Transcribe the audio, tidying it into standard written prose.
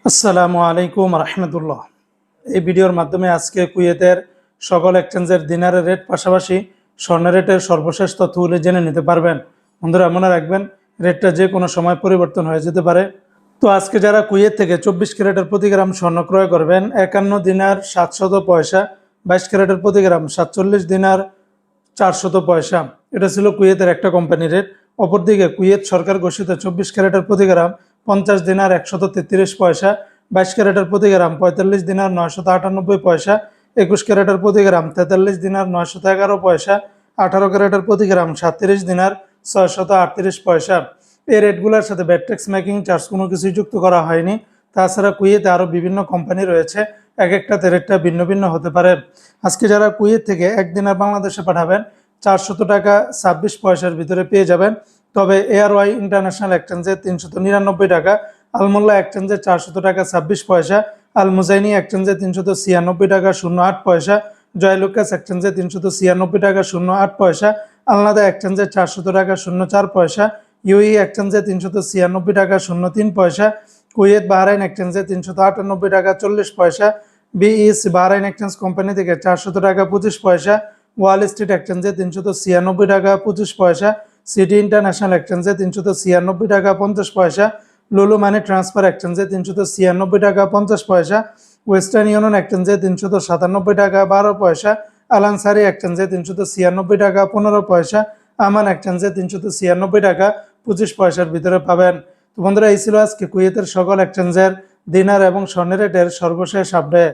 আসসালামু আলাইকুম রহমতুল্লাহ। এই ভিডিওর মাধ্যমে আজকে কুয়েতের সকল এক্সচেঞ্জের দিনারের রেট পাশাপাশি স্বর্ণের রেটের সর্বশেষ তথ্যগুলি জেনে নিতে পারবেন। বন্ধুরা মনে রাখবেন, রেটটা যে কোনো সময় পরিবর্তন হয়ে যেতে পারে। তো আজকে যারা কুয়েত থেকে 24 ক্যারেটের প্রতি গ্রাম স্বর্ণ ক্রয় করবেন, 51 দিনার 700 পয়সা, 22 ক্যারেটের প্রতি গ্রাম 47 দিনার 400 পয়সা। এটা ছিল কুয়েতের একটা কোম্পানি রেট। অপরদিকে কুয়েত সরকার ঘোষিত 24 ক্যারেটের প্রতি গ্রাম 50 দিনার 133 পয়সা, 22 ক্যারেটের প্রতি গ্রাম 45 দিনার 998 পয়সা, 21 ক্যারেটের প্রতি গ্রাম 43 দিনার 911 পয়সা, 18 ক্যারেটের প্রতি গ্রাম 37 দিনার 638 পয়সা। এই রেটগুলোর সাথে ভ্যাট ট্যাক্স মেকিং চার্জ কোনো কিছুই যুক্ত করা হয়নি। তাছাড়া কুয়েতে আরও বিভিন্ন কোম্পানি রয়েছে, এক একটাতে রেটটা ভিন্ন ভিন্ন হতে পারে। আজকে যারা কুয়েত থেকে 1 দিনার বাংলাদেশে পাঠাবেন, 400 টাকা 26 পয়সার ভিতরে পেয়ে যাবেন। তবে এয়ারওয়াই ইন্টারন্যাশনাল এক্সচেঞ্জে 399 টাকা, আলমোল্লা এক্সচেঞ্জে 400 টাকা 26 পয়সা, আল মুজাইনি এক্সচেঞ্জে 396 টাকা 08 পয়সা, জয়লুকাস এক্সচেঞ্জে 396 টাকা 08 পয়সা, আলনাদা এক্সচেঞ্জে 400 টাকা 04 পয়সা, ইউই এক্সচেঞ্জে 396 টাকা 03 পয়সা, কুয়েত বাহরাইন এক্সচেঞ্জে 398 টাকা 40 পয়সা, বিইসি বাহরাইন এক্সচেঞ্জ কোম্পানি থেকে 400 টাকা 25 পয়সা, ওয়াল স্ট্রিট এক্সচেঞ্জে 396 টাকা 25 পয়সা, সিটি ইন্টারন্যাশনাল এক্সচেঞ্জে 396 টাকা 50 পয়সা, লুলু মানি ট্রান্সফার এক্সচেঞ্জে 396 টাকা 50 পয়সা, ওয়েস্টার্ন ইউনিয়ন এক্সচেঞ্জে 397 টাকা 12 পয়সা, আলানসারি এক্সচেঞ্জে 396 টাকা 15 পয়সা, আমান এক্সচেঞ্জে 396 টাকা 25 পয়সার ভিতরে পাবেন। তো বন্ধুরা, এই ছিল আজকে কুয়েতের সকল এক্সচেঞ্জের দিনার এবং স্বর্ণের রেটের সর্বশেষ আপডেট।